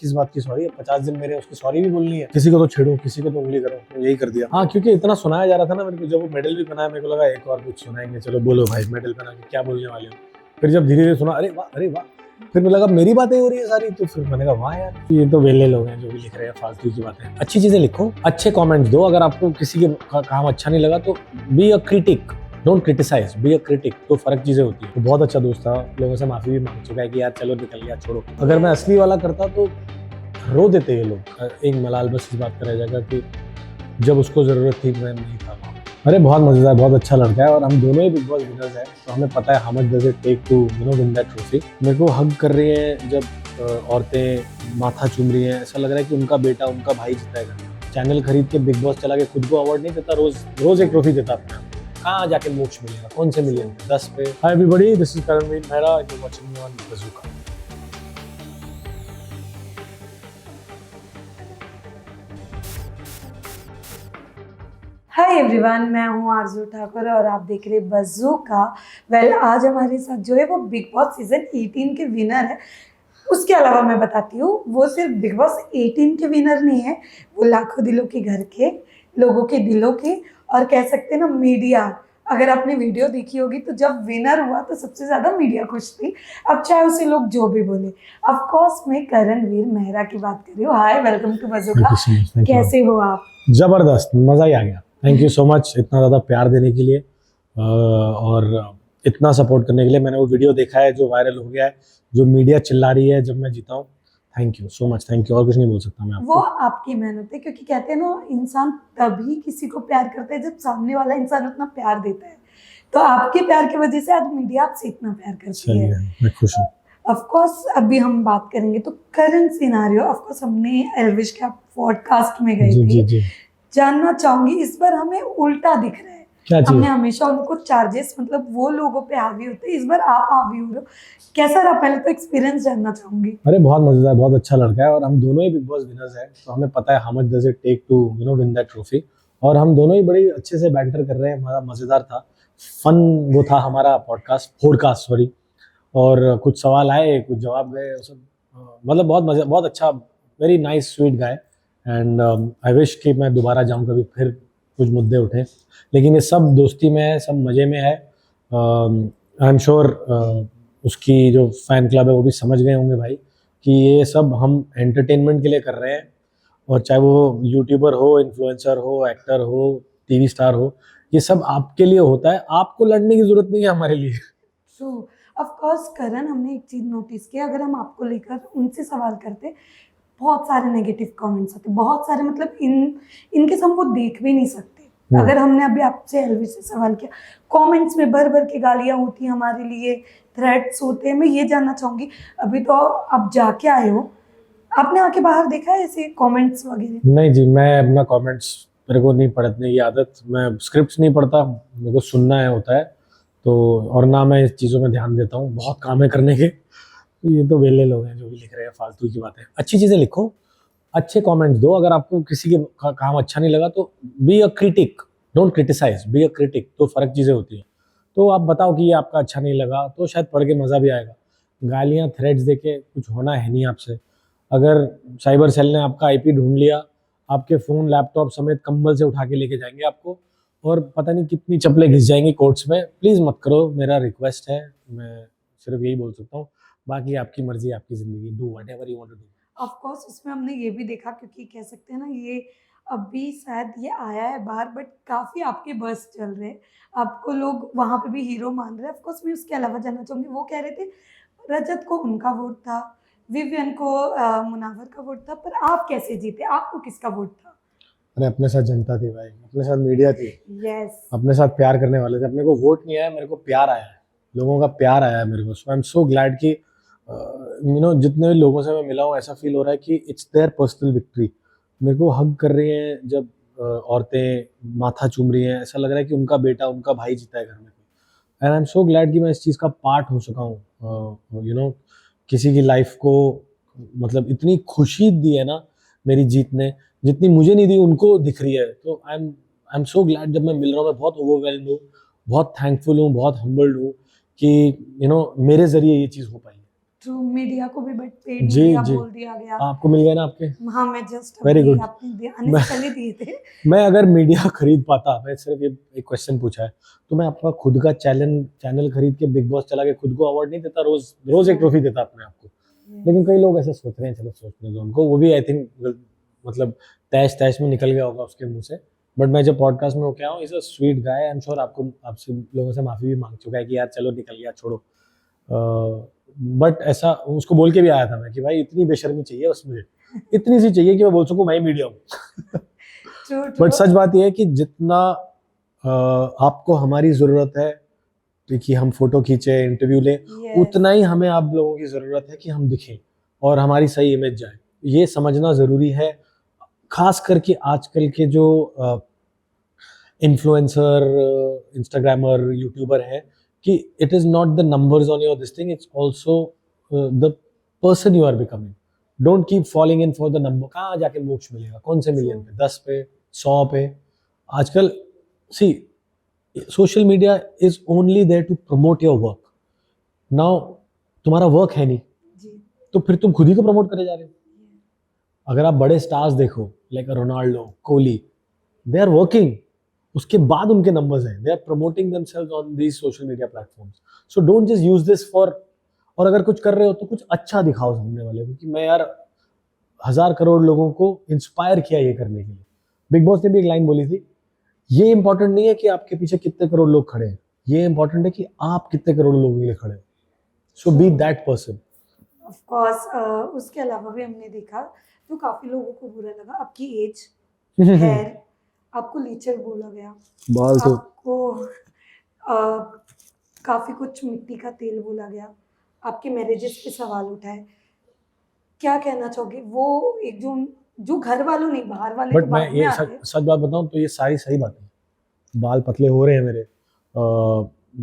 किस बात की सॉरी है? 50 दिन मेरे उसकी सॉरी भी बोलनी है। किसी को तो छेड़ो, किसी को तो उंगली करो, तो यही कर दिया। हाँ, क्योंकि इतना सुनाया जा रहा था ना मेरे को, जब वो मेडल भी बनाया मेरे को लगा एक और कुछ सुनाएंगे, चलो बोलो भाई मेडल बना के क्या बोलने वाले हो। फिर जब धीरे धीरे सुना, अरे वाह अरे वाह, फिर मुझे लगा मेरी बातें हो रही है सारी, तो फिर मैंने कहा वाह यार, ये तो वेले लोग हैं जो भी लिख रहे हैं फालतू की बातें। अच्छी चीजें लिखो, अच्छे कमेंट्स दो। अगर आपको किसी के काम अच्छा नहीं लगा तो be a critic, don't criticise, be a critic. तो फर्क चीजें होती है। तो बहुत अच्छा दोस्त था, लोगों से माफी भी मांग चुका है कि यार चलो निकल गया छोड़ो। अगर मैं असली वाला करता तो रो देते ये लोग। एक मलाल बस इस बात का रह जाएगा कि जब उसको जरूरत थी मैं नहीं था वहाँ। अरे बहुत मजेदार, बहुत अच्छा लड़का है और हम दोनों ही बिग बॉस विनर्स हैं, तो हमें पता है how much does it take to win that trophy. मेरे को हग कर रही है जब औरतें माथा चूम रही हैं, ऐसा लग रहा है कि उनका बेटा उनका भाई जीतेगा। चैनल खरीद के बिग बॉस चला के खुद को अवार्ड नहीं देता, रोज रोज एक ट्रॉफी देता अपने आप। कहाँ जाके मोक्ष मिलेगा, कौन से मिलियन 10 पे। Hi everybody, this is Karanveer Mehra, you watching me on Bazooka. Hi everyone, मैं हूँ आरजू ठाकुर और आप देख रहे बज़ूका। वेल, आज हमारे साथ जो है वो बिग बॉस सीजन 18 के विनर है। उसके अलावा मैं बताती हूँ, वो सिर्फ बिग बॉस 18 के विनर नहीं है, वो लाखों दिलों के घर के लोगों के दिलों के, और कह सकते हैं ना मीडिया। अगर आपने वीडियो देखी होगी तो जब विनर हुआ तो सबसे ज्यादा मीडिया खुश थी। अब चाहे उसे लोग जो भी बोले। ऑफ कोर्स मैं करणवीर मेहरा की बात कर रही हूँ। हाय, वेलकम टू बज़ूका। कैसे हो आप? जबरदस्त, मजा ही आ गया। थैंक यू सो मच इतना ज़्यादा प्यार देने के लिए और इतना सपोर्ट करने के लिए। मैंने वो वीडियो देखा है जो वायरल हो गया है, जो मीडिया चिल्ला रही है जब मैं जीता हूँ। Thank you so much, thank you. और कुछ नहीं बोल सकता मैं वो आपको। आपकी मेहनत है, क्योंकि कहते हैं ना, इंसान तभी किसी को प्यार करता है जब सामने वाला इंसान उतना प्यार देता है। तो आपके प्यार की वजह से आज मीडिया आपसे इतना प्यार करती सही है। है, मैं खुश हूँ। ऑफ कोर्स अभी हम बात करेंगे तो करंट सिनारियो। ऑफ कोर्स हमने एल्विश के पॉडकास्ट में गए जी जी थे। जी। जानना चाहूंगी, इस बार हमें उल्टा दिख रहा है। क्या चीज? हमने हमेशा उनको चार्जेस, मतलब वो लोगों पे हावी होते हैं, इस बार आप हावी हो रहे हो। कैसा रहा? पहले तो एक्सपीरियंस जानना चाहूंगी। अरे बहुत मजेदार, बहुत अच्छा लड़का है और हम दोनों ही बिग बॉस विनर्स हैं, तो हमें पता है how much does it take to win that trophy. और हम दोनों ही बड़ी अच्छे से बैंटर कर रहे हैं, हमारा मजेदार था, फन वो था हमारा पॉडकास्ट सॉरी। और कुछ सवाल आए, कुछ जवाब गए, सब मतलब बहुत मजा, बहुत अच्छा, very nice sweet guy. And I wish कि मैं दोबारा जाऊं कभी फिर, कुछ मुद्दे उठे, लेकिन ये सब दोस्ती में है, सब मजे में है। आई एम श्योर उसकी जो फैन क्लब है वो भी समझ गए होंगे भाई कि ये सब हम एंटरटेनमेंट के लिए कर रहे हैं। और चाहे वो यूट्यूबर हो, इन्फ्लुएंसर हो, एक्टर हो, टीवी स्टार हो, ये सब आपके लिए होता है। आपको लड़ने की जरूरत नहीं है हमारे लिए। ट्रू। ऑफ कोर्स करण, हमने एक चीज नोटिस किया, अगर हम आपको लेकर उनसे सवाल करते, बहुत सारे नेगेटिव कमेंट्स आते, बहुत सारे, मतलब इनके हम वो देख भी नहीं सकते। अगर हमने अभी आपसे एलवी से सवाल किया, कमेंट्स में भर भर के गालियां होती हैं हमारे लिए, थ्रेट्स होते हैं। मैं ये जानना चाहूंगी, अभी तो आप जाके आए हो, आपने आके बाहर देखा है ऐसे कमेंट्स वगैरह? नहीं जी, मैं अपना कमेंट्स, मेरे को नहीं पढ़ने की आदत, मैं स्क्रिप्ट्स नहीं पढ़ता, मेरे को सुनना है होता है तो। और ना मैं इस चीज़ों में ध्यान देता हूँ, बहुत काम है करने के। तो ये तो वेले लोग हैं जो भी लिख रहे हैं फालतू की बातें। अच्छी चीज़ें लिखो, अच्छे कमेंट्स दो। अगर आपको किसी के काम अच्छा नहीं लगा तो be a critic, don't criticise, be a critic. तो फर्क चीज़ें होती हैं। तो आप बताओ कि ये आपका अच्छा नहीं लगा, तो शायद पढ़ के मज़ा भी आएगा। गालियाँ थ्रेड्स देके कुछ होना है नहीं आपसे। अगर साइबर सेल ने आपका आईपी ढूंढ लिया, आपके फ़ोन लैपटॉप समेत कंबल से उठा के लेके जाएंगे आपको, और पता नहीं कितनी चप्पलें घिस जाएंगी कोर्ट्स में। प्लीज़ मत करो, मेरा रिक्वेस्ट है। मैं सिर्फ यही बोल सकता हूँ, बाकी आपकी मर्जी, आपकी ज़िंदगी, do whatever you want to do. Of course उसमें हमने ये भी देखा, क्योंकि कह सकते हैं ना, ये अभी शायद ये आया है बाहर, बट काफ़ी आपके बस चल रहे हैं, आपको लोग वहाँ पे भी हीरो मान रहे हैं। ऑफ कोर्स मैं उसके अलावा जानना चाहूँगी, वो कह रहे थे रजत को उनका वोट था, विवियन को मुनावर का वोट था, पर आप कैसे जीते? आपको किसका वोट था? अरे अपने साथ जनता थी भाई, अपने साथ मीडिया थी, यस। अपने साथ प्यार करने वाले थे। अपने को वोट नहीं आया, मेरे को प्यार आया है, लोगों का प्यार आया है मेरे को। सो आई एम सो ग्लैड कि जितने भी लोगों से मैं मिला हूँ, ऐसा फील हो रहा है कि इट्स देयर पर्सनल विक्ट्री। मेरे को हग कर रही हैं जब औरतें माथा चूम रही हैं, ऐसा लग रहा है कि उनका बेटा उनका भाई जीता है घर में। And I am so glad कि मैं इस चीज़ का पार्ट हो सका हूँ। किसी की लाइफ को इतनी खुशी दी है ना मेरी जीत ने, जितनी मुझे नहीं दी उनको दिख रही है। तो आई एम सो ग्लैड, जब मैं मिल रहा हूँ मैं बहुत ओवरवेल्ड हूँ, बहुत थैंकफुल हूँ, बहुत हम्बल्ड हूँ कि मेरे जरिए ये चीज़ हो पाई है। ट्रू मीडिया को भी बट पेड जी, मीडिया जी। बोल दिया गया। आपको मिल गया ना आपके? हाँ, मैं जस्ट वेरी अभी गुड। आपने दिया अनस्टली दिए थे। मैं अगर मीडिया खरीद पाता, मैं सिर्फ ये एक क्वेश्चन पूछा है, तो मैं आपका खुद का चैनल खरीद के बिग बॉस चला के खुद को अवार्ड नहीं देता, रोज एक ट्रॉफी देता अपने आप को। लेकिन कई लोग ऐसे सोच रहे हैं, चलो सोचने दो उनको, वो भी आई थिंक मतलब तैश तैश में निकल गया होगा उसके मुंह से। बट मैं जब पॉडकास्ट में होके आया हूँ, is a sweet guy, I am sure आपको आपसे लोगों से माफी भी मांग चुका है कि यार चलो निकल गया छोड़ो। बट ऐसा उसको बोल के भी आया था मैं कि भाई इतनी बेशर्मी चाहिए बस मुझे, इतनी सी चाहिए कि मैं बोल सकूं मैं मीडिया हूँ। ट्रू बट सच बात यह है कि जितना आपको हमारी जरूरत है कि हम फोटो खींचे, इंटरव्यू लें, Yes. उतना ही हमें आप लोगों की जरूरत है कि हम दिखें और हमारी सही इमेज जाए। ये समझना जरूरी है, खास करके आजकल के जो इन्फ्लुएंसर, इंस्टाग्रामर, यूट्यूबर है, कि it is not the numbers on your this thing, it's also the person you are becoming. Don't keep following in for the number. कहाँ जाके मोक्ष मिलेगा? कौन से मिलियन पे? 10 पे, 100 पे? आजकल see social media is only there to promote your work. Now तुम्हारा वर्क है नहीं, जी। तो फिर तुम खुद ही को प्रमोट करे जा रहे हो। अगर आप बड़े स्टार्स देखो, like Ronaldo, Kohli, they are working, उसके बाद उनके नंबर्स हैं, they are promoting themselves on these social media platforms. So don't just use this for, और अगर कुछ कर रहे हो तो कुछ अच्छा दिखाओ सामने वाले को कि मैं यार 1000 करोड़ लोगों को इंस्पायर किया ये करने के लिए। बिग बॉस ने भी एक लाइन बोली थी, ये इंपॉर्टेंट नहीं है कि आपके पीछे कितने करोड़ लोग खड़े हैं, ये इंपॉर्टेंट है कि आप कितने करोड़ लोगों के लिए खड़े हो। So be that person. Of course उसके अलावा भी हमने देखा जो काफी लोगों को बुरा लगा, आपकी एज, हेयर, आपको लीचर बोला गया, बाल तो आपको काफी कुछ मिट्टी का तेल बोला गया, आपके मैरिजेस पे सवाल उठाए। क्या कहना चाहोगे? वो एक जो घर वालों नहीं, बाहर वाले बट तो मैं बाद में ये आते हैं। सच बात बताऊं तो ये सारी सही बात है। बाल पतले हो रहे हैं मेरे,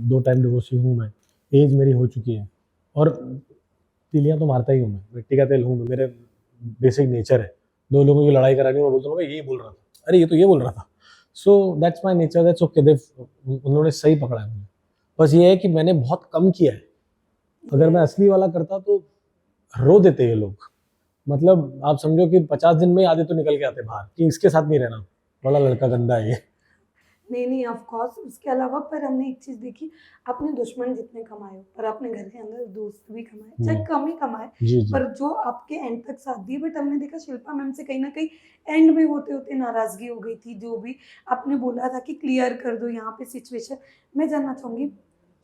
2 टाइम डिवोर्सी हूँ मैं, एज मेरी हो चुकी है, और तीलियां तो मारता ही हूँ मैं, मिट्टी का तेल हूँ मैं, मेरे बेसिक नेचर है। 2 लोगों की लड़ाई करानी मैं बोलता हूँ यही बोल रहा था, अरे ये तो ये बोल रहा था। So that's my nature, that's okay. उन्होंने सही पकड़ा है मुझे। बस ये है कि मैंने बहुत कम किया है। अगर मैं असली वाला करता तो रो देते ये लोग। मतलब आप समझो कि 50 दिन में आधे तो निकल के आते बाहर कि इसके साथ नहीं रहना, बड़ा लड़का गंदा है ये। नहीं ऑफ कोर्स। उसके अलावा पर हमने एक चीज देखी, आपने दुश्मन जितने कमाए हो पर आपने घर के अंदर दोस्त भी कमाए, चाहे कम ही कमाए, जी जी। पर जो आपके एंड तक साथ दिए। बट हमने देखा शिल्पा मैम से कहीं ना कहीं एंड में होते होते नाराजगी हो गई थी। जो भी आपने बोला था कि क्लियर कर दो यहाँ पे सिचुएशन, मैं जानना चाहूंगी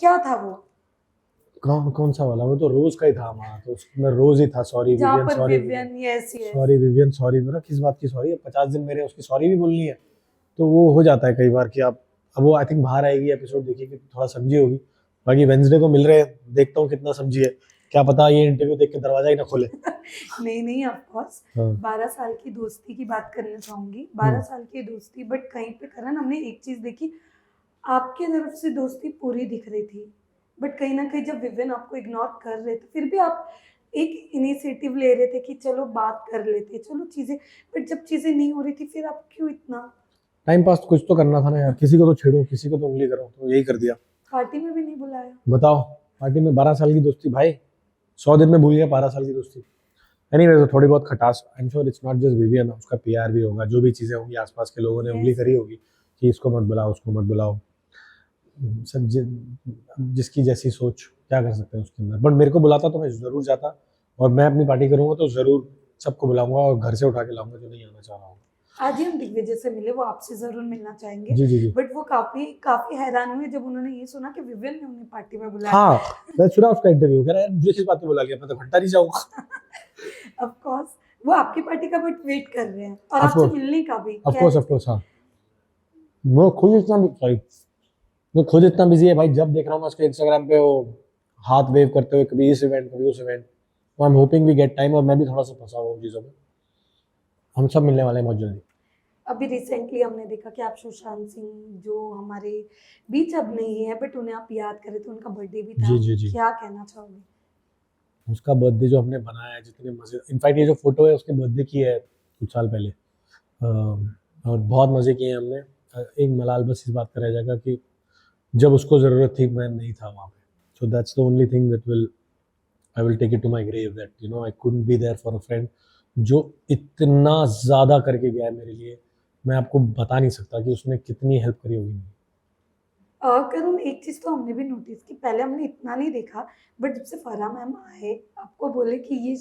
क्या था वो? कौन सा वाला? वो तो रोज का ही था हमारा, तो उसमें रोज ही था सॉरी जहाँ विवियन, पर sorry Vivian, yes yes, sorry Vivian, sorry मेरा किस बात की सॉरी है? 50 दिन मेरे उसकी सॉरी भी बोलनी है, तो वो हो जाता है कई बार कि आप, अब वो आई थिंक बाहर आएगी एपिसोड देखिए कि थोड़ा समझी होगी। बाकी वेंसडे को मिल रहे हैं, देखता हूँ कितना समझी है, क्या पता ये इंटरव्यू देख के दरवाजा ही ना खोले। नहीं ऑफ कोर्स। हाँ। 12 साल की दोस्ती की बात करना चाहूंगी। 12 साल की दोस्ती, बट कहीं पे करण हमने एक चीज देखी, आपके तरफ से दोस्ती पूरी दिख रही थी, बट कहीं ना कहीं जब विवियन आपको इग्नोर कर रहे थे फिर भी आप एक इनिशिएटिव ले रहे थे कि चलो बात कर लेते, चलो चीजें, बट जब चीजें नहीं हो रही थी फिर आप क्यों इतना? टाइम पास कुछ तो करना था ना यार, किसी को तो छेड़ो, किसी को तो उंगली करो, तो यही कर दिया। पार्टी में भी नहीं बुलाया? बताओ, पार्टी में 12 साल की दोस्ती भाई, 100 दिन में भूल गया 12 साल की दोस्ती। एनीवे, तो थोड़ी बहुत खटास, I am sure it's not just Vivian, उसका पीआर भी होगा, जो भी चीजें होंगी आसपास के लोगों ने उंगली करी होगी कि इसको मत बुलाओ, उसको मत बुलाओ। सब जिसकी जैसी सोच, क्या कर सकते हैं उसके अंदर। बट मेरे को बुलाता तो मैं जरूर जाता, और मैं अपनी पार्टी करूंगा तो जरूर सबको बुलाऊंगा और घर से उठा के लाऊंगा जो नहीं आना चाह रहा हूँ। आज ही हम दिग्विजय से मिले, वो आपसे जरूर मिलना चाहेंगे। जी जी जी। बट वो काफी हैरान हुए जब उन्होंने ये सुना कि विवियन ने उन्हें पार्टी में बुलाया। हाँ, मैं सुना उसका इंटरव्यू, कह रहा है मुझे किस बात पे बुला लिया, मैं तो घंटा नहीं जाऊंगा। ऑफ कोर्स वो आपकी पार्टी का बट वेट कर रहे हैं, और Of आपसे course. मिलने का भी। ऑफ कोर्स हाँ। वो खुद इतना बिजी है भाई, जब देख रहा हूँ मैं उसके इंस्टाग्राम पे वो हाथ वेव करते हुए, कभी इस इवेंट कभी उस event. I am hoping we get time, और मैं भी थोड़ा सा फंसा हुआ हूँ चीज़ों में। हम सब मिलने वाले हैं बहुत जल्दी। अभी रिसेंटली हमने देखा कि आप सुशांत सिंह जो हमारे बीच अब नहीं है, बट उन्हें आप याद करें तो उनका बर्थडे भी था। जी जी जी। क्या कहना चाहोगे? उसका बर्थडे जो हमने बनाया है, जितने मजे, इनफैक्ट ये जो फोटो है उसके बर्थडे की है कुछ साल पहले, और बहुत मजे किए हैं हमने। एक मलाल बस इस बात का रह जाएगा कि जब उसको ज़रूरत थी मैं नहीं था वहाँ पे, so that's the only thing that will I will take it to my grave that you know I couldn't be there for a friend जो इतना ज़्यादा करके गया है मेरे लिए। मैं आपको बता नहीं सकता कि उसने कितनी हेल्प करी होगी मेरी। करुण, एक चीज़ तो हमने भी नोटिस की, पहले हमने इतना नहीं देखा, बट जब से फराह मैम आए, आपको बोले कि ये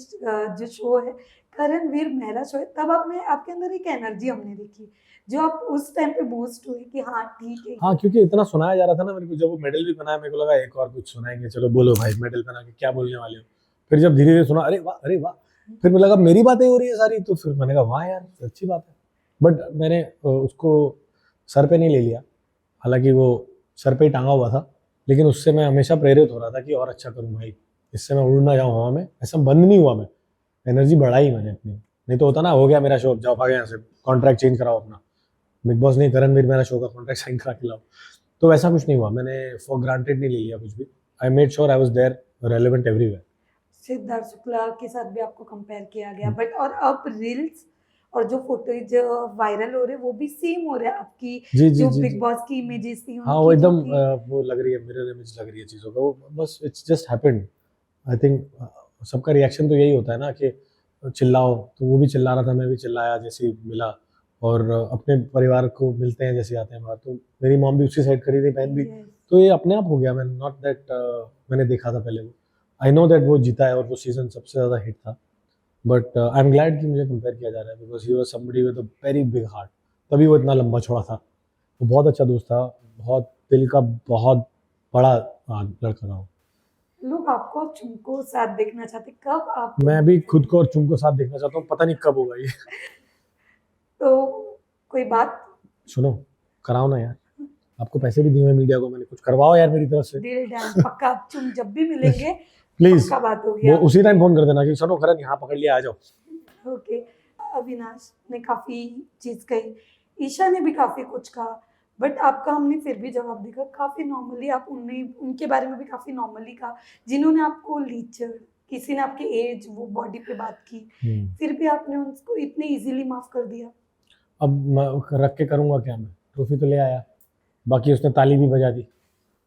जो शो है करण वीर मेरा शो है, तब आप में आपके अंदर एक एनर्जी हमने देखी, जो आप उस टाइम पे बूस्ट हुए कि हाँ ठीक है। हाँ, क्योंकि इतना सुनाया जा रहा था ना मेरे को, जब वो मेडल भी बनाया मेरे को लगा एक और कुछ सुनाएंगे, चलो बोलो भाई मेडल बना के क्या बोलने वाले हो। फिर जब धीरे धीरे सुना, अरे वाह अरे वाह, फिर मुझे लगा मेरी बातें हो रही है सारी, तो फिर मैंने कहा वाह यार अच्छी बात है। बट मैंने उसको सर पे नहीं ले लिया, हालांकि वो सर पे ही टांगा हुआ था, लेकिन उससे मैं हमेशा प्रेरित हो रहा था कि और अच्छा करूँ भाई, इससे मैं उड़ ना जाऊँ हवा में। ऐसा बंद नहीं हुआ, मैं एनर्जी बढ़ाई मैंने अपनी। नहीं तो होता ना, हो गया मेरा शो, जाओ भागे यहाँ से, कॉन्ट्रैक्ट चेंज कराओ अपना, बिग बॉस नहीं करण वीर मेरा शो का कॉन्ट्रैक्ट साइन करा के लाओ। तो वैसा कुछ नहीं हुआ, मैंने फॉर ग्रांटेड नहीं ले लिया कुछ भी। I made sure I was there relevant everywhere. Siddharth Shukla के साथ भी आपको कंपेयर किया गया, बट और अब रील्स और जो फोटोज वायरल हो रहे हैं वो भी सेम हो रहा है आपकी, जी जी जो जी बिग जी। बॉस की इमेजेस थी हाँ, वो उनकी जो एकदम थी। वो लग रही है, मिरर इमेज लग रही है चीज़ों का, वो बस it's just happened. I think सबका रिएक्शन तो यही होता है ना कि चिल्लाओ, तो वो भी चिल्ला रहा था, मैं भी चिल्लाया जैसे ही मिला। और अपने परिवार को मिलते हैं जैसे आते हैं बाहर, तो मेरी मॉम भी उसी साइड खड़ी थी, बहन भी। Yes. तो ये अपने आप हो गया, मैं नॉट दैट मैंने देखा था पहले वो। आई नो दैट वो जीता है और वो सीजन सबसे ज़्यादा हिट था, बट आई एम ग्लैड कि मुझे कंपेयर किया जा रहा है, because he was somebody with a very big heart. तभी वो इतना लंबा चौड़ा था। वो बहुत अच्छा दोस्त था, बहुत दिल का बहुत बड़ा लड़का था वो। लोग आपको चुमको साथ देखना चाहते, कब आप मैं भी खुद को और चुम को साथ देखना चाहता हूँ, पता नहीं कब होगा ये। तो कोई बात, सुनो, कराओ ना यार, आपको पैसे भी दिए हुए मीडिया को मैंने, कुछ करवाओ यार मेरी तरफ से दिल डन, पक्का आप चुम जब भी मिलेंगे प्लीज। पक्का बात होगी वो आपकी। उसी टाइम फोन कर देना कि सुनो करण यहाँ पकड़ लिया, आ जाओ। ओके, अविनाश ने काफ़ी चीज़ कही, ईशा ने भी काफ़ी कुछ कहा, बट आपका हमने फिर भी जवाब देखा काफ़ी नॉर्मली, आप उनके बारे में भी काफ़ी नॉर्मली कहा, जिन्होंने आपको लीचर, किसी ने आपके एज वो बॉडी पे बात की, फिर भी आपने उनको इतने इजीली माफ़ कर दिया। अब मैं रख के करूँगा क्या, मैं ट्रॉफी तो ले आया, बाकी उसने ताली भी बजा दी,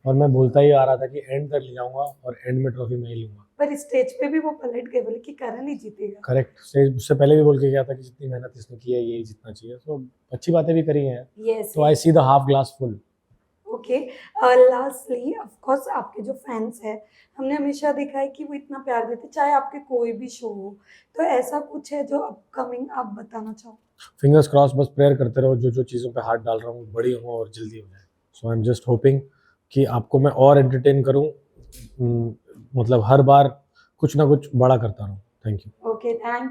और मैं बोलता ही आ रहा था कि एंड तक ले जाऊंगा और एंड में ट्रॉफी मैं ही लूंगा। पर स्टेज पे भी वो पलट गए, बोले कि करण ही जीतेगा। करेक्ट, स्टेज उससे पहले भी बोल के गया था कि जितनी मेहनत इसने की है यही जीतना चाहिए, तो अच्छी बातें भी करी हैं। यस, तो I see the half glass full. Okay, lastly of course आपके जो फैंस हैं, हमने हमेशा देखा है कि वो इतना प्यार देते चाहे आपके कोई भी शो हो, तो ऐसा कुछ है जो अपकमिंग आप बताना चाहो? फिंगर्स क्रॉस, बस प्रेयर करते रहो, जो जो चीज़ों पे हाथ डाल रहा हूँ बड़ी हो और जल्दी हो जाए। सो आई एम जस्ट होपिंग कि आपको मैं और एंटरटेन करूँ, मतलब हर बार कुछ ना कुछ बड़ा करता रहूँ। Thank you. Okay, thank you.